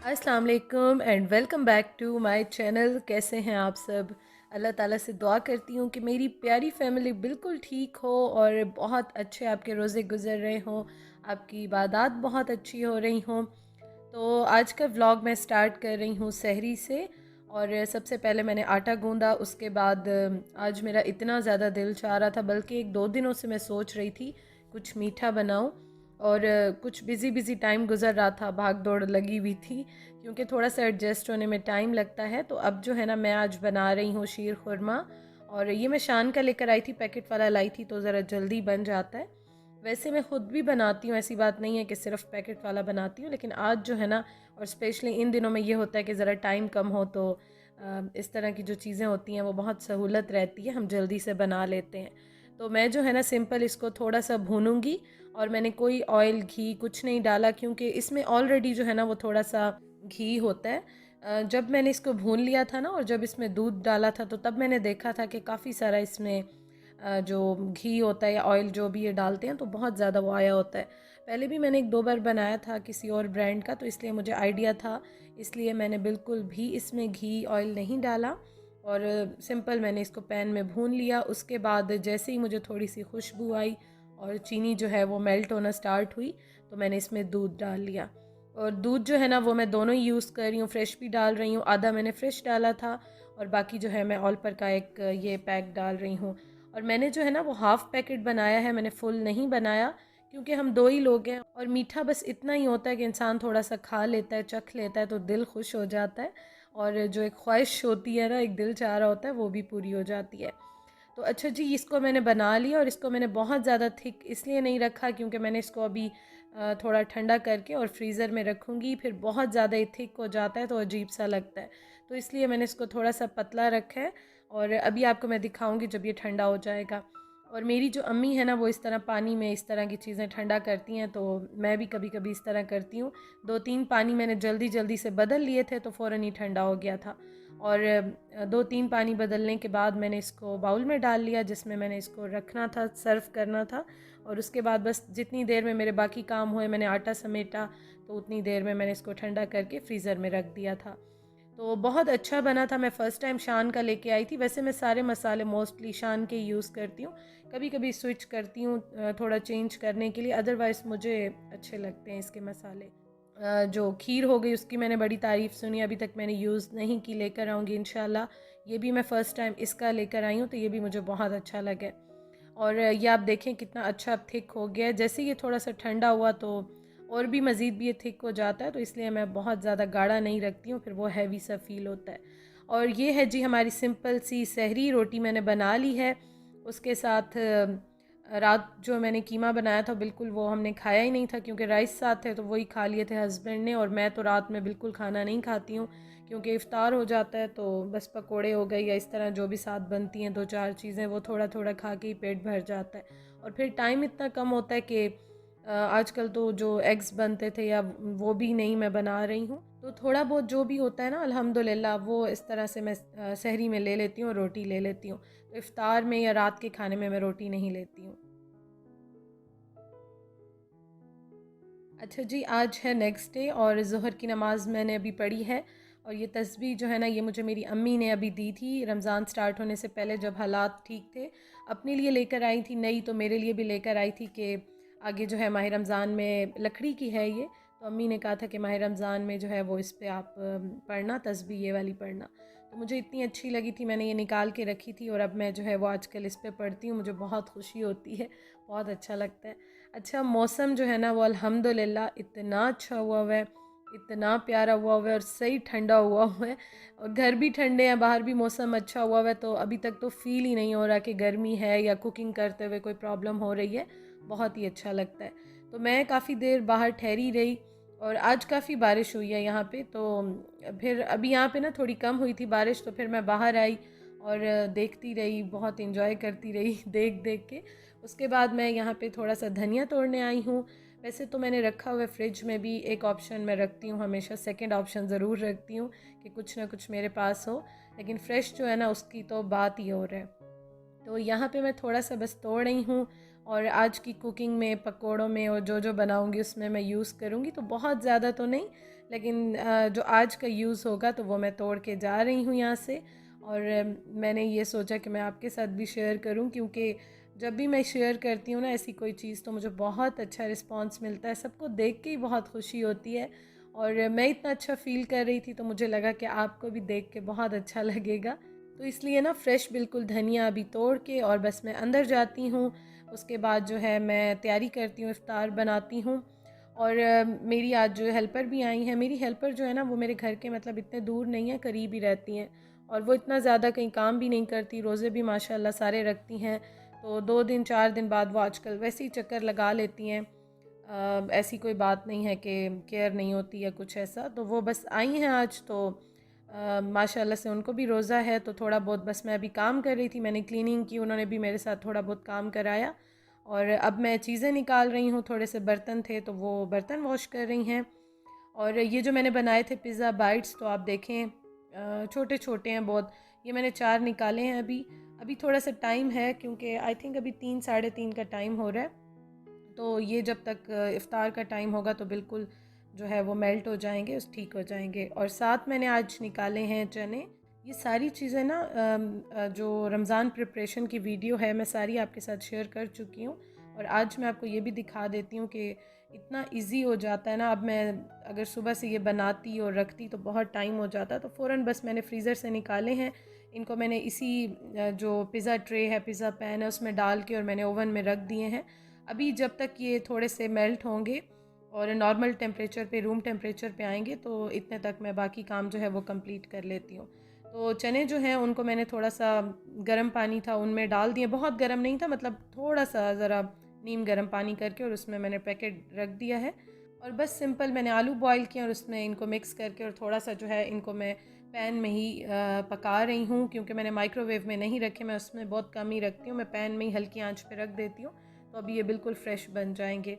अस्सलाम वालेकुम and welcome back to my channel. कैसे हैं आप सब? अल्लाह ताला से दुआ करती हूँ कि मेरी प्यारी फैमिली बिल्कुल ठीक हो और बहुत अच्छे आपके रोज़े गुज़र रहे हों, आपकी इबादत बहुत अच्छी हो रही हों। तो आज का व्लॉग मैं स्टार्ट कर रही हूँ सहरी से। और सबसे पहले मैंने आटा गूंदा, उसके बाद आज मेरा इतना ज़्यादा दिल चाह रहा था, बल्कि एक दो दिनों से मैं सोच रही थी कुछ मीठा बनाऊँ। और कुछ बिज़ी बिज़ी टाइम गुज़र रहा था, भाग दौड़ लगी हुई थी क्योंकि थोड़ा सा एडजस्ट होने में टाइम लगता है। तो अब जो है ना, मैं आज बना रही हूँ शीर खुरमा। और ये मैं शान का लेकर आई थी, पैकेट वाला लाई थी तो ज़रा जल्दी बन जाता है। वैसे मैं ख़ुद भी बनाती हूँ, ऐसी बात नहीं है कि सिर्फ पैकेट वाला बनाती हूँ, लेकिन आज जो है ना, और स्पेशली इन दिनों में ये होता है कि ज़रा टाइम कम हो तो इस तरह की जो चीज़ें होती हैं वो बहुत सहूलत रहती है, हम जल्दी से बना लेते हैं। तो मैं जो है ना, सिंपल इसको थोड़ा सा भूनूंगी। और मैंने कोई ऑयल घी कुछ नहीं डाला क्योंकि इसमें ऑलरेडी जो है ना वो थोड़ा सा घी होता है। जब मैंने इसको भून लिया था ना, और जब इसमें दूध डाला था, तो तब मैंने देखा था कि काफ़ी सारा इसमें जो घी होता है या ऑयल जो भी ये डालते हैं तो बहुत ज़्यादा वो आया होता है। पहले भी मैंने एक दो बार बनाया था किसी और ब्रांड का, तो इसलिए मुझे आइडिया था, इसलिए मैंने बिल्कुल भी इसमें घी ऑयल नहीं डाला। और सिंपल मैंने इसको पैन में भून लिया। उसके बाद जैसे ही मुझे थोड़ी सी खुशबू आई और चीनी जो है वो मेल्ट होना स्टार्ट हुई, तो मैंने इसमें दूध डाल लिया। और दूध जो है ना वो मैं दोनों ही यूज़ कर रही हूँ, फ्रेश भी डाल रही हूँ, आधा मैंने फ्रेश डाला था और बाकी जो है मैं ऑल पर का एक ये पैक डाल रही हूँ। और मैंने जो है ना वो हाफ़ पैकेट बनाया है, मैंने फुल नहीं बनाया क्योंकि हम दो ही लोग हैं और मीठा बस इतना ही होता है कि इंसान थोड़ा सा खा लेता है, चख लेता है तो दिल खुश हो जाता है। और जो एक ख्वाहिश होती है ना, एक दिल चाह रहा होता है, वो भी पूरी हो जाती है। तो अच्छा जी, इसको मैंने बना लिया और इसको मैंने बहुत ज़्यादा थिक इसलिए नहीं रखा क्योंकि मैंने इसको अभी थोड़ा ठंडा करके और फ्रीज़र में रखूँगी, फिर बहुत ज़्यादा ही थिक हो जाता है तो अजीब सा लगता है। तो इसलिए मैंने इसको थोड़ा सा पतला रखा है और अभी आपको मैं दिखाऊँगी जब ये ठंडा हो जाएगा। और मेरी जो अम्मी है ना, वो इस तरह पानी में इस तरह की चीज़ें ठंडा करती हैं, तो मैं भी कभी कभी इस तरह करती हूँ। दो तीन पानी मैंने जल्दी जल्दी से बदल लिए थे तो फ़ौरन ही ठंडा हो गया था। और दो तीन पानी बदलने के बाद मैंने इसको बाउल में डाल लिया जिसमें मैंने इसको रखना था, सर्व करना था। और उसके बाद बस जितनी देर में मेरे बाकी काम हुए, मैंने आटा समेटा, तो उतनी देर में मैंने इसको ठंडा करके फ्रीज़र में रख दिया था। तो बहुत अच्छा बना था। मैं फ़र्स्ट टाइम शान का लेके आई थी। वैसे मैं सारे मसाले मोस्टली शान के यूज़ करती हूँ, कभी कभी स्विच करती हूँ थोड़ा चेंज करने के लिए, अदरवाइज़ मुझे अच्छे लगते हैं इसके मसाले। जो खीर हो गई उसकी मैंने बड़ी तारीफ़ सुनी, अभी तक मैंने यूज़ नहीं की, लेकर आऊँगी इंशाल्लाह। ये भी मैं फ़र्स्ट टाइम इसका लेकर आई हूँ, तो ये भी मुझे बहुत अच्छा लगा। और ये आप देखें कितना अच्छा अब थिक हो गया है। जैसे ये थोड़ा सा ठंडा हुआ तो और भी मज़ीद भी ये थिक हो जाता है, तो इसलिए मैं बहुत ज़्यादा गाढ़ा नहीं रखती हूँ, फिर वो हैवी सा फ़ील होता है। और ये है जी हमारी सिंपल सी सहरी रोटी मैंने बना ली है। उसके साथ रात जो मैंने कीमा बनाया था बिल्कुल वो हमने खाया ही नहीं था क्योंकि राइस साथ थे, तो वही खा लिए थे हस्बैंड ने। और मैं तो रात में बिल्कुल खाना नहीं खाती हूँ क्योंकि इफ़्तार हो जाता है, तो बस पकोड़े हो गए या इस तरह जो भी साथ बनती हैं दो चार चीज़ें, वो थोड़ा थोड़ा खा के ही पेट भर जाता है। और फिर टाइम इतना कम होता है कि आजकल तो जो एग्स बनते थे या वो भी नहीं मैं बना रही हूँ, तो थोड़ा बहुत जो भी होता है ना, अल्हम्दुलिल्लाह वो इस तरह से मैं सहरी में ले लेती हूँ, रोटी ले लेती हूँ। तो इफ़्तार में या रात के खाने में मैं रोटी नहीं लेती हूँ। अच्छा जी, आज है नेक्स्ट डे और ज़ोहर की नमाज़ मैंने अभी पढ़ी है। और ये तस्बीह जो है ना, ये मुझे मेरी अम्मी ने अभी दी थी रमज़ान स्टार्ट होने से पहले, जब हालात ठीक थे। अपने लिए लेकर आई थी नई, तो मेरे लिए भी लेकर आई थी कि आगे जो है माह रमज़ान में, लकड़ी की है ये, तो अम्मी ने कहा था कि माह रमज़ान में जो है वो इस पे आप पढ़ना तस्बीह ये वाली पढ़ना। तो मुझे इतनी अच्छी लगी थी, मैंने ये निकाल के रखी थी और अब मैं जो है वो आजकल इस पे पढ़ती हूँ। मुझे बहुत खुशी होती है, बहुत अच्छा लगता है। अच्छा, मौसम जो है ना वो अल्हम्दुलिल्लाह इतना अच्छा हुआ हुआ है, इतना प्यारा हुआ हुआ है और सही ठंडा हुआ हुआ है। और घर भी ठंडे हैं, बाहर भी मौसम अच्छा हुआ हुआ है, तो अभी तक तो फ़ील ही नहीं हो रहा कि गर्मी है या कुकिंग करते हुए कोई प्रॉब्लम हो रही है। बहुत ही अच्छा लगता है। तो मैं काफ़ी देर बाहर ठहरी रही और आज काफ़ी बारिश हुई है यहाँ पे। तो फिर अभी यहाँ पे ना थोड़ी कम हुई थी बारिश, तो फिर मैं बाहर आई और देखती रही, बहुत इंजॉय करती रही देख देख के। उसके बाद मैं यहाँ पे थोड़ा सा धनिया तोड़ने आई हूँ। वैसे तो मैंने रखा हुआ है फ्रिज में भी, एक ऑप्शन मैं रखती हूँ हमेशा, सेकंड ऑप्शन ज़रूर रखती हूँ कि कुछ ना कुछ मेरे पास हो। लेकिन फ़्रेश जो है ना उसकी तो बात ही और है। तो यहाँ पे मैं थोड़ा सा बस तोड़ रही हूँ और आज की कुकिंग में, पकोड़ों में और जो जो बनाऊँगी उसमें मैं यूज़ करूँगी, तो बहुत ज़्यादा तो नहीं, लेकिन जो आज का यूज़ होगा तो वो मैं तोड़ के जा रही हूँ यहाँ से। और मैंने ये सोचा कि मैं आपके साथ भी शेयर करूँ, क्योंकि जब भी मैं शेयर करती हूँ ना ऐसी कोई चीज़, तो मुझे बहुत अच्छा रिस्पांस मिलता है, सबको देख के ही बहुत खुशी होती है। और मैं इतना अच्छा फ़ील कर रही थी तो मुझे लगा कि आपको भी देख के बहुत अच्छा लगेगा। तो इसलिए ना फ्रेश बिल्कुल धनिया अभी तोड़ के और बस मैं अंदर जाती हूँ। उसके बाद जो है मैं तैयारी करती हूँ, इफ़्तार बनाती हूँ। और मेरी आज जो हेल्पर भी आई हैं, मेरी हेल्पर जो है ना वो मेरे घर के मतलब इतने दूर नहीं है, करीब ही रहती हैं। और वो इतना ज़्यादा कहीं काम भी नहीं करती, रोज़े भी माशाल्लाह सारे रखती हैं। तो 2 दिन 4 दिन बाद वो आजकल वैसे ही चक्कर लगा लेती हैं। ऐसी कोई बात नहीं है कि केयर नहीं होती या कुछ ऐसा। तो वो बस आई हैं आज, तो माशाल्लाह से उनको भी रोज़ा है, तो थोड़ा बहुत बस मैं अभी काम कर रही थी, मैंने क्लीनिंग की, उन्होंने भी मेरे साथ थोड़ा बहुत काम कराया। और अब मैं चीज़ें निकाल रही हूँ, थोड़े से बर्तन थे तो वो बर्तन वॉश कर रही हैं। और ये जो मैंने बनाए थे पिज़्ज़ा बाइट्स, तो आप देखें छोटे छोटे हैं बहुत। ये मैंने 4 निकाले हैं अभी। अभी थोड़ा सा टाइम है क्योंकि आई थिंक अभी 3 साढ़े 3 का टाइम हो रहा है। तो ये जब तक इफ़्तार का टाइम होगा तो बिल्कुल जो है वो मेल्ट हो जाएंगे, उस ठीक हो जाएंगे। और साथ मैंने आज निकाले हैं चने। ये सारी चीज़ें ना जो रमज़ान प्रिपरेशन की वीडियो है मैं सारी आपके साथ शेयर कर चुकी हूँ। और आज मैं आपको ये भी दिखा देती हूँ कि इतना इजी हो जाता है ना। अब मैं अगर सुबह से ये बनाती और रखती तो बहुत टाइम हो जाता, तो फ़ौरन बस मैंने फ्रीज़र से निकाले हैं। इनको मैंने इसी जो पिज़्ज़ा ट्रे है, पिज़्ज़ा पैन है, उसमें डाल के और मैंने ओवन में रख दिए हैं। अभी जब तक ये थोड़े से मेल्ट होंगे और नॉर्मल टेम्परेचर पे, रूम टेम्परेचर पे आएंगे, तो इतने तक मैं बाकी काम जो है वो कंप्लीट कर लेती हूँ। तो चने जो हैं उनको मैंने थोड़ा सा गर्म पानी था उनमें डाल दिए, बहुत गर्म नहीं था, मतलब थोड़ा सा ज़रा नीम गर्म पानी करके, और उसमें मैंने पैकेट रख दिया है। और बस सिंपल मैंने आलू बॉईल किए और उसमें इनको मिक्स करके और थोड़ा सा जो है इनको मैं पैन में ही पका रही हूँ, क्योंकि मैंने माइक्रोवेव में नहीं रखे, मैं उसमें बहुत कम ही रखती हूँ, मैं पैन में ही हल्की आंच पे रख देती हूँ। तो अभी ये बिल्कुल फ्रेश बन जाएंगे।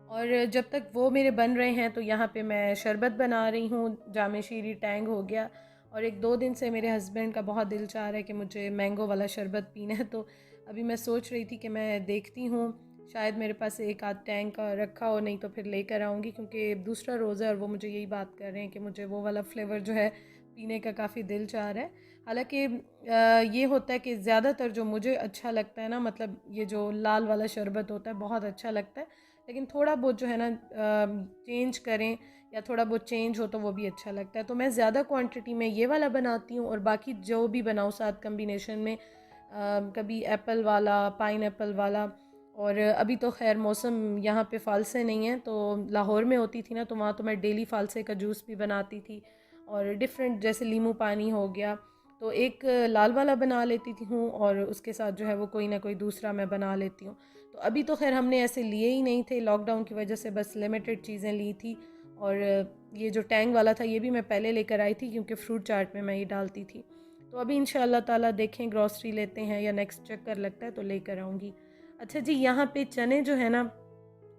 और जब तक वो मेरे बन रहे हैं तो यहाँ पे मैं शरबत बना रही हूँ, जामे शीरी टैंग हो गया। और एक 2 दिन से मेरे हस्बैंड का बहुत दिल चाह रहा है कि मुझे मैंगो वाला शरबत पीना है। तो अभी मैं सोच रही थी कि मैं देखती हूँ, शायद मेरे पास एक आध टैंक का रखा हो, नहीं तो फिर लेकर आऊँगी, क्योंकि दूसरा रोज़ा है और वो मुझे यही बात कर रहे हैं कि मुझे वो वाला फ्लेवर जो है पीने का काफ़ी दिल चाह रहा है। हालाँकि ये होता है कि ज़्यादातर जो मुझे अच्छा लगता है ना, मतलब ये जो लाल वाला शरबत होता है बहुत अच्छा लगता है। लेकिन थोड़ा बहुत जो है ना चेंज करें या थोड़ा बहुत चेंज हो तो वो भी अच्छा लगता है। तो मैं ज़्यादा क्वांटिटी में ये वाला बनाती हूँ, और बाकी जो भी बनाऊँ साथ कम्बिनेशन में कभी एप्पल वाला, पाइनएप्पल वाला। और अभी तो खैर मौसम यहाँ पे फ़ालसे नहीं है, तो लाहौर में होती थी ना तो वहाँ तो मैं डेली फ़ालसे का जूस भी बनाती थी। और डिफरेंट जैसे नींबू पानी हो गया, तो एक लाल वाला बना लेती थी हूँ, और उसके साथ जो है वो कोई ना कोई दूसरा मैं बना लेती हूँ। तो अभी तो खैर हमने ऐसे लिए ही नहीं थे, लॉकडाउन की वजह से बस लिमिटेड चीज़ें ली थी। और ये जो टैंग वाला था ये भी मैं पहले लेकर आई थी, क्योंकि फ्रूट चाट में मैं ये डालती थी। तो अभी इंशाअल्लाह ताला देखें, ग्रॉसरी लेते हैं या नेक्स्ट चक्कर लगता है तो लेकर आऊँगी। अच्छा जी, यहाँ पे चने जो है ना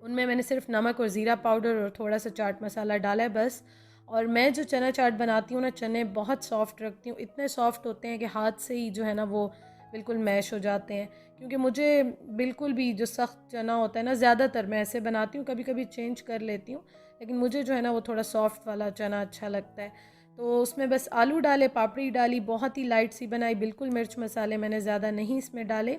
उनमें मैंने सिर्फ नमक और ज़ीरा पाउडर और थोड़ा सा चाट मसाला डाला है बस। और मैं जो चना चाट बनाती हूँ ना, चने बहुत सॉफ्ट रखती हूँ, इतने सॉफ्ट होते हैं कि हाथ से ही जो है ना वो बिल्कुल मैश हो जाते हैं। क्योंकि मुझे बिल्कुल भी जो सख्त चना होता है ना, ज़्यादातर मैं ऐसे बनाती हूँ, कभी कभी चेंज कर लेती हूँ, लेकिन मुझे जो है ना वो थोड़ा सॉफ्ट वाला चना अच्छा लगता है। तो उसमें बस आलू डाले, पापड़ी डाली, बहुत ही लाइट सी बनाई, बिल्कुल मिर्च मसाले मैंने ज़्यादा नहीं इसमें डाले।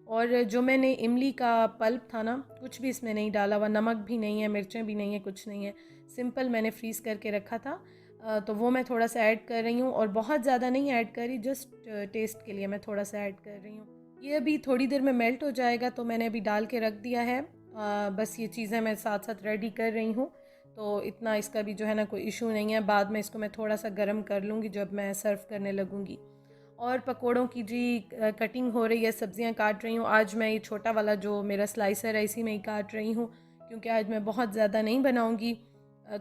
और जो मैंने इमली का पल्प था ना, कुछ भी इसमें नहीं डाला हुआ, नमक भी नहीं है, मिर्चें भी नहीं है, कुछ नहीं है, सिंपल मैंने फ्रीज़ करके रखा था। तो वो मैं थोड़ा सा ऐड कर रही हूँ, और बहुत ज़्यादा नहीं ऐड करी, जस्ट टेस्ट के लिए मैं थोड़ा सा ऐड कर रही हूँ। ये अभी थोड़ी देर में मेल्ट हो जाएगा, तो मैंने अभी डाल के रख दिया है। बस ये चीज़ें मैं साथ साथ रेडी कर रही हूँ, तो इतना इसका भी जो है ना कोई इशू नहीं है। बाद में इसको मैं थोड़ा सा गर्म कर लूँगी जब मैं सर्व करने लगूँगी। और पकोड़ों की जी कटिंग हो रही है, सब्जियां काट रही हूँ। आज मैं ये छोटा वाला जो मेरा स्लाइसर है इसी में ही काट रही हूँ, क्योंकि आज मैं बहुत ज़्यादा नहीं बनाऊँगी,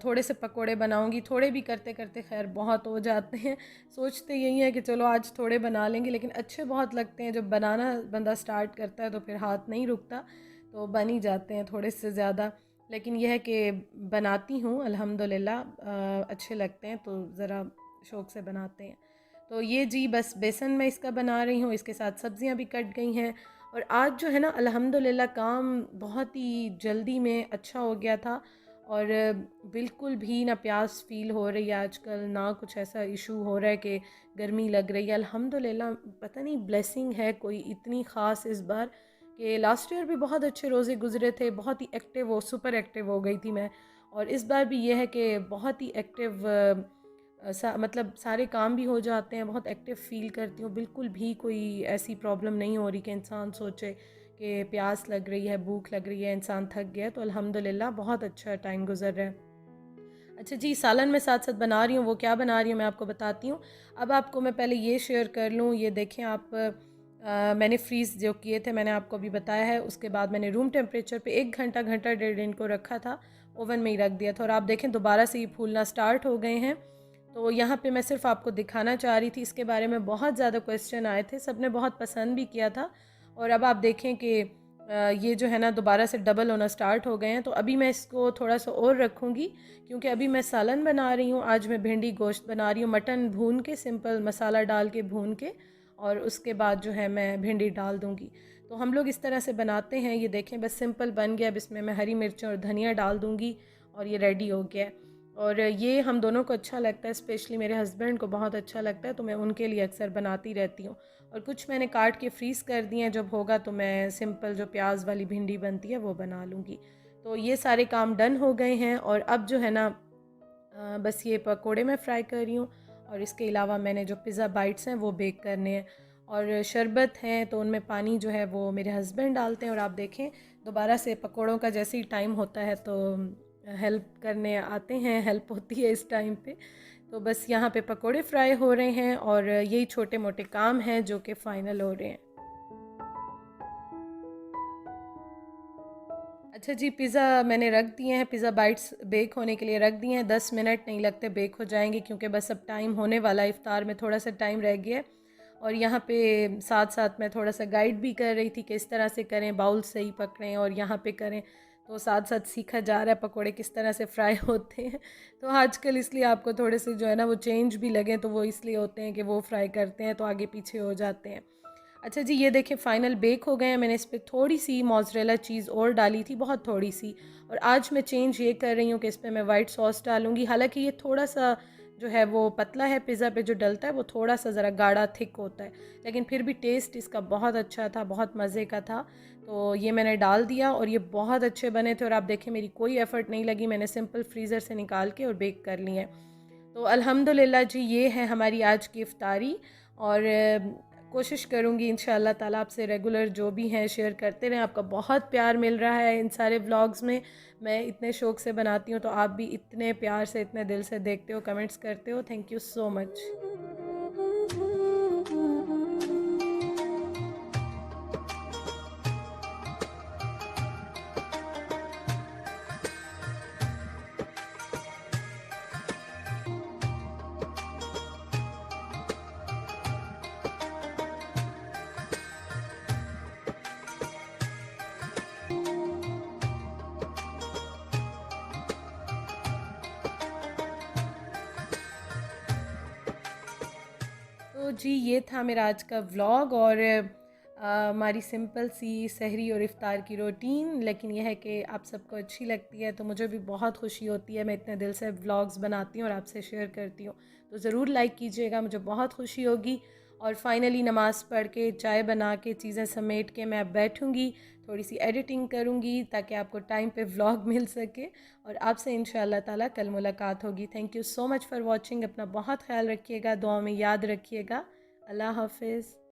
थोड़े से पकोड़े बनाऊँगी। थोड़े भी करते करते खैर बहुत हो जाते हैं, सोचते यही है कि चलो आज थोड़े बना लेंगे, लेकिन अच्छे बहुत लगते हैं। जब बनाना बंदा स्टार्ट करता है तो फिर हाथ नहीं रुकता, तो बन ही जाते हैं थोड़े से ज़्यादा। लेकिन यह है कि बनाती हूँ अल्हम्दुलिल्लाह, अच्छे लगते हैं तो ज़रा शौक़ से बनाते हैं। तो ये जी बस बेसन मैं इसका बना रही हूँ, इसके साथ सब्जियां भी कट गई हैं। और आज जो है ना अल्हम्दुलिल्लाह काम बहुत ही जल्दी में अच्छा हो गया था। और बिल्कुल भी ना प्यास फ़ील हो रही है आजकल, ना कुछ ऐसा इशू हो रहा है कि गर्मी लग रही है। अल्हम्दुलिल्लाह, पता नहीं ब्लेसिंग है कोई इतनी ख़ास इस बार, कि लास्ट ईयर भी बहुत अच्छे रोज़े गुज़रे थे, बहुत ही सुपर एक्टिव हो गई थी मैं। और इस बार भी ये है कि बहुत ही एक्टिव, मतलब सारे काम भी हो जाते हैं, बहुत एक्टिव फ़ील करती हूँ। बिल्कुल भी कोई ऐसी प्रॉब्लम नहीं हो रही कि इंसान सोचे कि प्यास लग रही है, भूख लग रही है, इंसान थक गया है। तो अल्हम्दुलिल्लाह बहुत अच्छा टाइम गुज़र रहा है। अच्छा जी, सालन मैं साथ-साथ बना रही हूँ, वो क्या बना रही हूँ मैं आपको बताती हूँ। अब आपको मैं पहले ये शेयर कर लूँ, ये देखें आप, मैंने फ्रीज़ जो किए थे मैंने आपको अभी बताया है, उसके बाद मैंने रूम टेम्परेचर पे 1 घंटा, घंटा डेढ़ इनको रखा था, ओवन में ही रख दिया था, और आप देखें दोबारा से ये फूलना स्टार्ट हो गए हैं। तो यहाँ पे मैं सिर्फ़ आपको दिखाना चाह रही थी, इसके बारे में बहुत ज़्यादा क्वेश्चन आए थे, सबने बहुत पसंद भी किया था। और अब आप देखें कि ये जो है ना दोबारा से डबल होना स्टार्ट हो गए हैं। तो अभी मैं इसको थोड़ा-सा और रखूँगी, क्योंकि अभी मैं सालन बना रही हूँ। आज मैं भिंडी गोश्त बना रही हूँ, मटन भून के, सिंपल मसाला डाल के भून के, और उसके बाद जो है मैं भिंडी डाल दूँगी। तो हम लोग इस तरह से बनाते हैं। ये देखें बस सिंपल बन गया। अब इसमें मैं हरी मिर्च और धनिया डाल दूँगी और ये रेडी हो गया है। और ये हम दोनों को अच्छा लगता है, स्पेशली मेरे हस्बैंड को बहुत अच्छा लगता है, तो मैं उनके लिए अक्सर बनाती रहती हूँ। और कुछ मैंने काट के फ्रीज़ कर दिए हैं, जब होगा तो मैं सिंपल जो प्याज वाली भिंडी बनती है वो बना लूँगी। तो ये सारे काम डन हो गए हैं, और अब जो है ना बस ये पकोड़े मैं फ्राई कर रही हूँ, और इसके अलावा मैंने जो पिज़्ज़ा बाइट्स हैं वो बेक करने हैं। और शरबत हैं तो उनमें पानी जो है वो मेरे हस्बैंड डालते हैं। और आप देखें दोबारा से पकोड़ों का जैसे ही टाइम होता है तो हेल्प करने आते हैं, हेल्प होती है इस टाइम पे। तो बस यहाँ पे पकोड़े फ्राई हो रहे हैं, और यही छोटे मोटे काम हैं जो कि फ़ाइनल हो रहे हैं। अच्छा जी, पिज़्ज़ा मैंने रख दिए हैं, पिज़्ज़ा बाइट्स बेक होने के लिए रख दिए हैं। 10 मिनट नहीं लगते, बेक हो जाएंगे, क्योंकि बस अब टाइम होने वाला है, इफ्तार में थोड़ा सा टाइम रह गया है। और यहाँ पे साथ साथ मैं थोड़ा सा गाइड भी कर रही थी कि इस तरह से करें, बाउल सही पकड़ें और यहाँ पे करें। तो साथ साथ सीखा जा रहा है पकोड़े किस तरह से फ्राई होते हैं। तो आजकल इसलिए आपको थोड़े से जो है ना वो चेंज भी लगे, तो वो इसलिए होते हैं कि वो फ्राई करते हैं तो आगे पीछे हो जाते हैं। अच्छा जी, ये देखिए फ़ाइनल बेक हो गए हैं। मैंने इस पे थोड़ी सी मोज़रेला चीज़ और डाली थी, बहुत थोड़ी सी। और आज मैं चेंज ये कर रही हूँ कि इस पे मैं वाइट सॉस डालूँगी। हालाँकि ये थोड़ा-सा जो है वो पतला है, पिज़्ज़ा पे जो डलता है वो थोड़ा-सा ज़रा गाढ़ा थिक होता है। लेकिन फिर भी टेस्ट इसका बहुत अच्छा था, बहुत मज़े का था। तो ये मैंने डाल दिया, और ये बहुत अच्छे बने थे। और आप देखें मेरी कोई एफ़र्ट नहीं लगी, मैंने सिंपल फ्रीज़र से निकाल के और बेक कर लिए हैं। तो अल्हम्दुलिल्लाह जी, ये है हमारी आज की इफ्तारी। और कोशिश करूँगी इंशाअल्लाह ताला आपसे रेगुलर जो भी हैं शेयर करते रहें। आपका बहुत प्यार मिल रहा है इन सारे व्लॉग्स में। मैं इतने शौक़ से बनाती हूँ, तो आप भी इतने प्यार से, इतने दिल से देखते हो, कमेंट्स करते हो। Thank you so much. तो जी, ये था मेरा आज का व्लॉग, और हमारी सिंपल सी सहरी और इफ़्तार की रूटीन। लेकिन यह है कि आप सबको अच्छी लगती है, तो मुझे भी बहुत खुशी होती है। मैं इतने दिल से व्लॉग्स बनाती हूँ और आपसे शेयर करती हूँ। तो ज़रूर लाइक कीजिएगा, मुझे बहुत खुशी होगी। और फाइनली नमाज़ पढ़ के, चाय बना के, चीज़ें समेट के मैं अब बैठूँगी, थोड़ी सी एडिटिंग करूँगी, ताकि आपको टाइम पे व्लॉग मिल सके। और आपसे इंशाअल्लाह ताला कल मुलाकात होगी। Thank you so much for watching. अपना बहुत ख्याल रखिएगा, दुआ में याद रखिएगा। अल्लाह हाफ़िज़।